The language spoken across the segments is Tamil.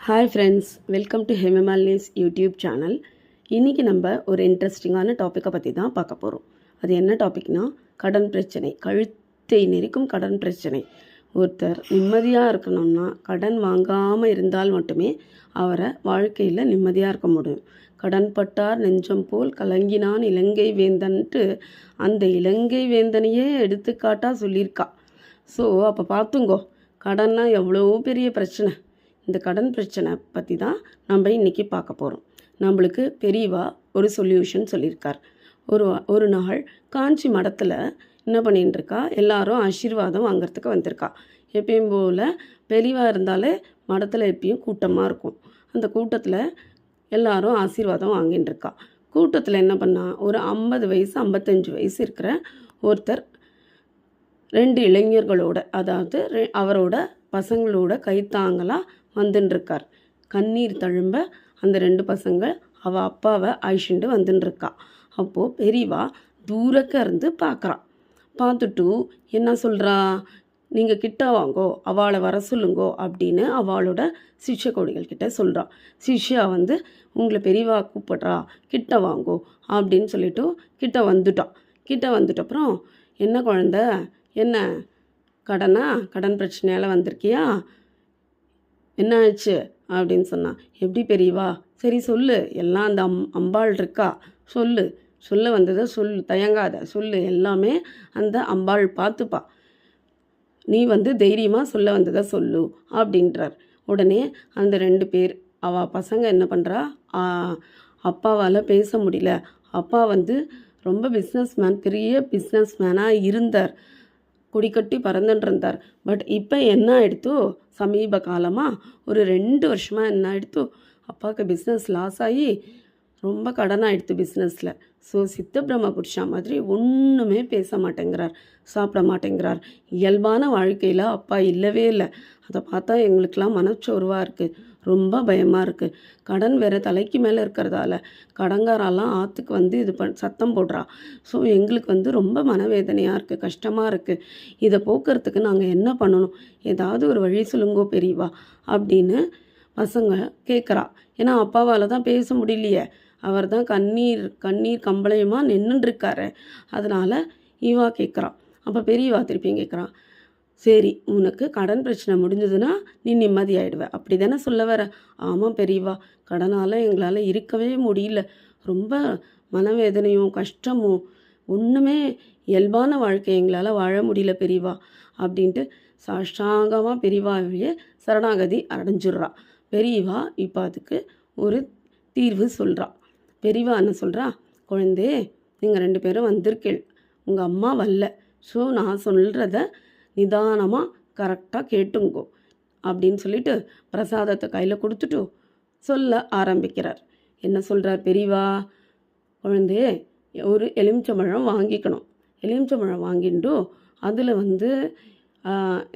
Hi friends, welcome to Hemamalini's YouTube channel. இன்றைக்கி நம்ம ஒரு இன்ட்ரெஸ்டிங்கான டாப்பிக்கை பற்றி தான் பார்க்க போகிறோம். அது என்ன டாபிக்னால் கடன் பிரச்சனை. கழுத்தை நெரிக்கும் கடன் பிரச்சனை. ஒருத்தர் நிம்மதியாக இருக்கணும்னா கடன் வாங்காமல் இருந்தால் மட்டுமே அவரை வாழ்க்கையில் நிம்மதியாக இருக்க முடியும். கடன் பட்டார் நெஞ்சம் போல் கலங்கினான் இலங்கை வேந்தன்ட்டு அந்த இலங்கை வேந்தனையே எடுத்துக்காட்டாக சொல்லியிருக்கா. ஸோ அப்போ பார்த்துங்கோ, கடன்னா எவ்வளோ பெரிய பிரச்சனை. இந்த கடன் பிரச்சனை பற்றி தான் நம்ம இன்றைக்கி பார்க்க போகிறோம். நம்மளுக்கு பெரியவா ஒரு சொல்யூஷன் சொல்லியிருக்கார். ஒரு நாள் காஞ்சி மடத்தில் என்ன பண்ணிட்டு இருக்கா, எல்லாரும் ஆசீர்வாதம் வாங்கிறதுக்கு வந்திருக்கா. எப்பயும் போல் பெரியவா இருந்தாலே மடத்தில் எப்பயும் கூட்டமாக இருக்கும். அந்த கூட்டத்தில் எல்லாரும் ஆசீர்வாதம் வாங்கிட்டு இருக்கா. கூட்டத்தில் என்ன பண்ணா, ஒரு 50 வயசு 55 வயசு இருக்கிற ஒருத்தர் 2 இளைஞர்களோட, அதாவது அவரோட பசங்களோட கைத்தாங்களாக வந்துட்டுருக்கார். கண்ணீர் தழும்ப அந்த 2 பசங்க அவள் அப்பாவை அழிச்சுட்டு வந்துட்டுருக்கா. அப்போது பெரியவா தூரக்க இருந்து பார்க்குறான். பார்த்துட்டு என்ன சொல்கிறா, நீங்கள் கிட்ட வாங்கோ, அவளை வர சொல்லுங்கோ அப்படின்னு அவளோட சிஷ்ய கொடிகள் கிட்ட சொல்கிறான். சிஷ்யா வந்து உங்களை பெரியவா கூப்பிட்றா, கிட்ட வாங்கோ அப்படின்னு சொல்லிட்டு கிட்ட வந்துட்டான். கிட்ட வந்துட்டப்புறம், என்ன குழந்த, என்ன கடன் பிரச்சனையால் வந்திருக்கியா, என்ன ஆச்சு அப்படின்னு சொன்னான். எப்படி பெரியவா, சரி சொல்லு, எல்லாம் அந்த அம்பாள் இருக்கா, சொல்ல வந்ததை சொல்லு, தயங்காத சொல்லு, எல்லாமே அந்த அம்பாள் பார்த்துப்பா, நீ வந்து தைரியமாக சொல்ல வந்ததை சொல்லு அப்படின்றார். உடனே அந்த 2 பேர் அவள் பசங்க என்ன பண்ணுறா, அப்பாவால் பேச முடியல. அப்பா வந்து ரொம்ப பெரிய பிஸ்னஸ் மேனாக இருந்தார், கொடிக்கட்டி பறந்துட்டு இருந்தார். பட் இப்போ என்ன ஆகிடுத்தோ, சமீப காலமாக ஒரு 2 வருஷமாக என்ன ஆகிடுத்தோ, அப்பாவுக்கு பிஸ்னஸ் லாஸ் ஆகி ரொம்ப கடன் ஆகிடுத்து பிஸ்னஸில். ஸோ சித்த பிரம்ம புருஷா மாதிரி ஒன்றுமே பேச மாட்டேங்கிறார், சாப்பிட மாட்டேங்கிறார். இயல்பான வாழ்க்கையில் அப்பா இல்லவே இல்லை. அதை பார்த்தா எங்களுக்கெல்லாம் மனச்சோர்வாக இருக்குது, ரொம்ப பயமாக இருக்குது. கடன் வேறு தலைக்கு மேலே இருக்கிறதால கடங்காரெல்லாம் ஆற்றுக்கு வந்து சத்தம் போடுறா. ஸோ எங்களுக்கு வந்து ரொம்ப மனவேதனையாக இருக்குது, கஷ்டமாக இருக்குது. இதை போக்குறதுக்கு நாங்கள் என்ன பண்ணணும், ஏதாவது ஒரு வழி சொல்லுங்கோ பெரியவா அப்படின்னு பசங்க கேட்குறா. ஏன்னா அப்பாவால் தான் பேச முடியலையே, அவர் தான் கண்ணீர் கம்பளையுமாக நின்றுருக்காரு. அதனால் இவா கேட்குறான். அப்போ பெரியவா திருப்பியும் கேட்குறான், சரி உனக்கு கடன் பிரச்சனை முடிஞ்சதுன்னா நீ நிம்மதியாயிடுவ, அப்படி தானே சொல்ல வர? ஆமாம் பெரியவா, கடனால் எங்களால் இருக்கவே முடியல, ரொம்ப மனவேதனையும் கஷ்டமும், ஒன்றுமே இயல்பான வாழ்க்கை எங்களால் வாழ முடியல பெரியவா அப்படின்ட்டு சாஷ்டாங்கமாக பெரியவாவையே சரணாகதி அடைஞ்சிட்றா. பெரியவா இப்போ அதுக்கு ஒரு தீர்வு சொல்கிறா. பெரியவா என்ன சொல்கிறா, குழந்தே, நீங்கள் 2 பேரும் வந்திருக்கீள், உங்கள் அம்மா வரல. ஸோ நான் சொல்கிறத நிதானமாக கரெக்டாக கேட்டுங்கோ அப்படின்னு சொல்லிட்டு பிரசாதத்தை கையில் கொடுத்துட்டு சொல்ல ஆரம்பிக்கிறார். என்ன சொல்கிறார் பெரியவா, குழந்தையே, ஒரு எலுமிச்சம்பழம் வாங்கிக்கணும். எலுமிச்சம்பழம் வாங்கிட்டு அதில் வந்து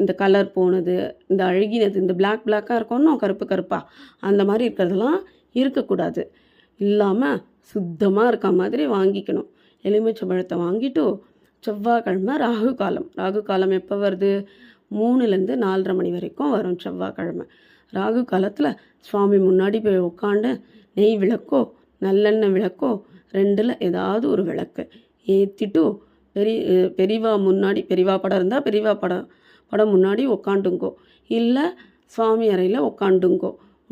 இந்த கலர் போனது, இந்த அழுகினது, இந்த பிளாக்காக இருக்கணும், கருப்பாக அந்த மாதிரி இருக்கிறதெல்லாம் இருக்கக்கூடாது, இல்லாமல் சுத்தமாக இருக்க மாதிரி வாங்கிக்கணும். எலுமிச்சம்பழத்தை வாங்கிட்டு செவ்வாய்க்கிழமை ராகு காலம் எப்போ வருது, 3லேருந்து 4:30 மணி வரைக்கும் வரும் செவ்வாய்க்கிழமை. ராகு காலத்தில் சுவாமி முன்னாடி போய் உட்காந்து நெய் விளக்கோ நல்லெண்ணெய் விளக்கோ 2ல் ஏதாவது ஒரு விளக்கு ஏற்றிட்டு பெரியவா முன்னாடி, பெரியவா படம் இருந்தால் பெரியவா படம் முன்னாடி உக்காண்டுங்கோ, இல்லை சுவாமி அறையில் உக்காண்டுங்கோ.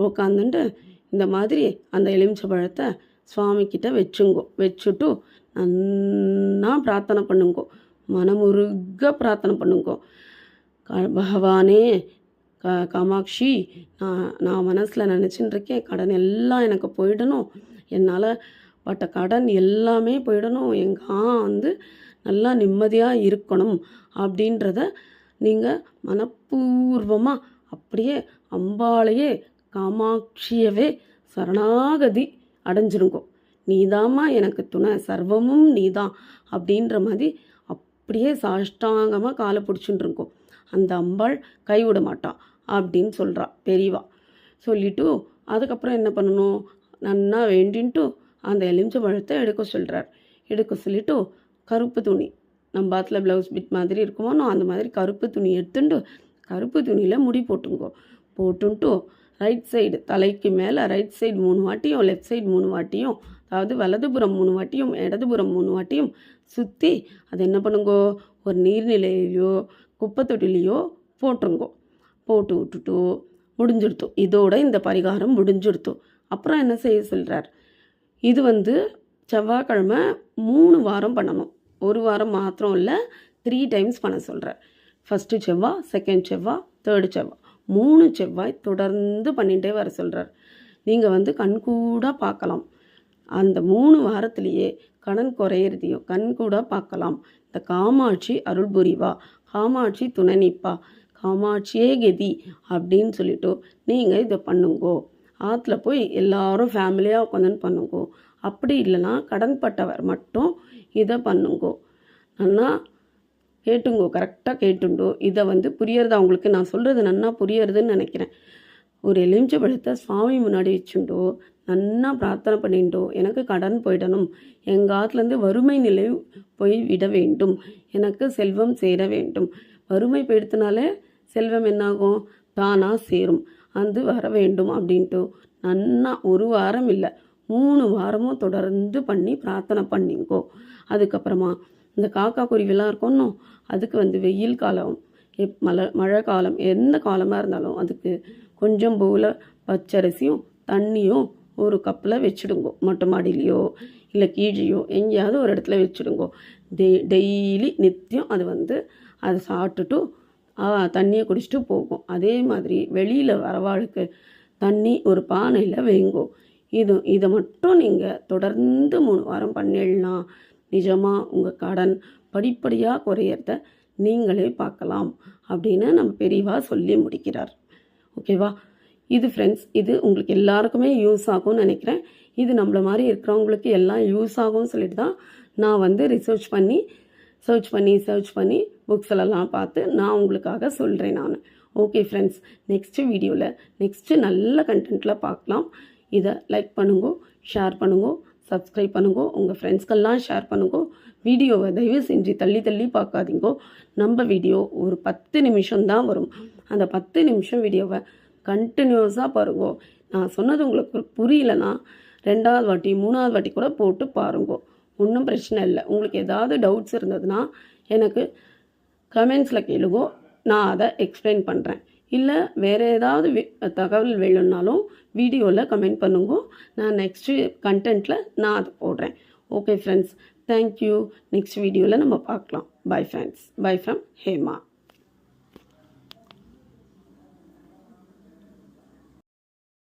உட்காந்துட்டு இந்த மாதிரி அந்த எலுமிச்சம்பழத்தை சுவாமிக்கிட்ட வச்சுட்டு நன்னா பிரார்த்தனை பண்ணுங்கோ, மனமுருக பிரார்த்தனை பண்ணுங்கோ. பகவானே, காமாட்சி, நான் மனசில் நினச்சின்னு இருக்கேன், கடன் எல்லாம் எனக்கு போயிடணும், என்னால் பட்ட கடன் எல்லாமே போயிடணும், எங்கள் வந்து நல்லா நிம்மதியாக இருக்கணும் அப்படின்றத நீங்கள் மனப்பூர்வமாக அப்படியே அம்பாளையே காமாட்சியவே சரணாகதி அடைஞ்சிருங்கோ. நீதாம்மா எனக்கு துணை, சர்வமும் நீதான் அப்படின்ற மாதிரி அப்படியே சாஷ்டாங்கமாக காலை பிடிச்சுட்டுருக்கோம். அந்த அம்பாள் கைவிட மாட்டான் அப்படின்னு சொல்கிறா பெரியவா. சொல்லிவிட்டு அதுக்கப்புறம் என்ன பண்ணணும், நன்னா வேண்டின்ட்டு அந்த எலுமிச்சம்பழத்தை எடுக்க சொல்லிவிட்டு கருப்பு துணி, நம்ம பாத்தில் ப்ளவுஸ் பிட் மாதிரி இருக்குமோ அந்த மாதிரி கருப்பு துணி எடுத்துட்டு கருப்பு துணியில் முடி போட்டுங்கோ. போட்டுன்ட்டு ரைட் சைடு தலைக்கு மேலே ரைட் சைடு 3 வாட்டியும் லெஃப்ட் சைடு 3 வாட்டியும், அதாவது வலதுபுறம் 3 வாட்டியும் இடதுபுறம் 3 வாட்டியும் சுற்றி அது என்ன பண்ணுங்கோ, ஒரு நீர்நிலையிலையோ குப்பை தொட்டிலையோ போட்டுருங்கோ. போட்டு விட்டுட்டு முடிஞ்சிடுத்தோம். இதோட இந்த பரிகாரம் முடிஞ்சிடுத்தோம். அப்புறம் என்ன செய்ய சொல்கிறார், இது செவ்வாய்க்கிழமை 3 வாரம் பண்ணணும். ஒரு வாரம் மாத்திரம் இல்லை, 3 டைம்ஸ் பண்ண சொல்கிறார். ஃபஸ்ட்டு செவ்வாய், செகண்ட் செவ்வாய், தேர்டு செவ்வாய், 3 செவ்வாய் தொடர்ந்து பண்ணிகிட்டே வர சொல்கிறார். நீங்கள் கண்கூடாக பார்க்கலாம். அந்த 3 வாரத்திலேயே கடன் குறையிறதையும் கண்கூடாக பார்க்கலாம். இந்த காமாட்சி அருள் புரிவா, காமாட்சி துணை நிற்பா, காமாட்சியே கதி அப்படின்னு சொல்லிட்டு நீங்கள் இதை பண்ணுங்கோ. ஆற்றுல போய் எல்லாரும் ஃபேமிலியாக உட்காந்து பண்ணுங்கோ. அப்படி இல்லைன்னா கடன்பட்டவர் மட்டும் இதை பண்ணுங்கோ. நன்னா கேட்டுங்கோ, கரெக்டாக கேட்டுண்டோ. இதை புரியறதா உங்களுக்கு நான் சொல்கிறது நன்னா புரியறதுன்னு நினைக்கிறேன். ஒரு எலுமிச்சை பழத்தை சுவாமி முன்னாடி வச்சுண்டோ, நன்னா பிரார்த்தனை பண்ணிண்டோ, எனக்கு கடன் போயிடணும், எங்கள் ஆற்றுலேருந்து வறுமை நிலை போய் விட வேண்டும், எனக்கு செல்வம் சேர வேண்டும். வறுமை போயிடுத்தினாலே செல்வம் என்னாகும், தானாக சேரும், அது வர வேண்டும் அப்படின்ட்டு நன்னா 1 வாரம் இல்லை 3 வாரமும் தொடர்ந்து பண்ணி பிரார்த்தனை பண்ணிங்கோ. அதுக்கப்புறமா இந்த காக்கா குருவிலாம் இருக்கணும், அதுக்கு வெயில் காலம் மழை காலம் எந்த காலமாக இருந்தாலும் அதுக்கு கொஞ்சம் போல் பச்சரிசியும் தண்ணியும் ஒரு கப்பில் வச்சுடுங்கோ. மொட்டை மாடியிலையோ இல்லை கீழேயோ எங்கேயாவது ஒரு இடத்துல வச்சுடுங்கோ. டெய்லி நித்தியம் அது அதை சாப்பிட்டுட்டு தண்ணியை குடிச்சிட்டு போகும். அதே மாதிரி வெளியில் வரவாளுக்கு தண்ணி ஒரு பானையில் வைங்கோ. இதை மட்டும் நீங்கள் தொடர்ந்து 3 வாரம் பண்ணிடலாம். நிஜமாக உங்கள் கடன் படிப்படியாக குறையிறத நீங்களே பார்க்கலாம் அப்படின்னு நம்ம பெரியவா சொல்லி முடிக்கிறார். ஓகேவா? இது ஃப்ரெண்ட்ஸ், இது உங்களுக்கு எல்லாருக்குமே யூஸ் ஆகும்னு நினைக்கிறேன். இது நம்மள மாதிரி இருக்கிறவங்களுக்கு எல்லாம் யூஸ் ஆகும்னு சொல்லிட்டு தான் நான் ரிசர்ச் பண்ணி புக்ஸ்லாம் பார்த்து நான் உங்களுக்காக சொல்கிறேன் நான். ஓகே ஃப்ரெண்ட்ஸ், நெக்ஸ்ட்டு வீடியோவில் நெக்ஸ்ட்டு நல்ல கண்டென்ட்டில் பார்க்கலாம். இதை லைக் பண்ணுங்கோ, ஷேர் பண்ணுங்கோ, சப்ஸ்கிரைப் பண்ணுங்கோ, உங்கள் ஃப்ரெண்ட்ஸ்க்கெல்லாம் ஷேர் பண்ணுங்கோ. வீடியோவை தயவு செஞ்சு தள்ளி பார்க்காதீங்கோ. நம்ம வீடியோ ஒரு 10 நிமிஷம் தான் வரும். அந்த 10 நிமிஷம் வீடியோவை கண்டினியூஸாக பாருங்கோ. நான் சொன்னது உங்களுக்கு புரியலன்னா 2வது வாட்டி 3வது வாட்டி கூட போட்டு பாருங்கோ. ஒன்றும் பிரச்சனை இல்லை. உங்களுக்கு ஏதாவது டவுட்ஸ் இருந்ததுன்னா எனக்கு கமெண்ட்ஸில் கேளுங்கோ, நான் அதை எக்ஸ்பிளைன் பண்ணுறேன். இல்லை வேறு ஏதாவது தகவல் வேணும்னாலும் வீடியோவில் கமெண்ட் பண்ணுங்கோ. நான் நெக்ஸ்ட்டு கண்டென்ட்டில் நான் அதை போடுறேன். Okay friends, thank you. நெக்ஸ்ட் வீடியோவில் நம்ம பார்க்கலாம். Bye friends, by from Hema.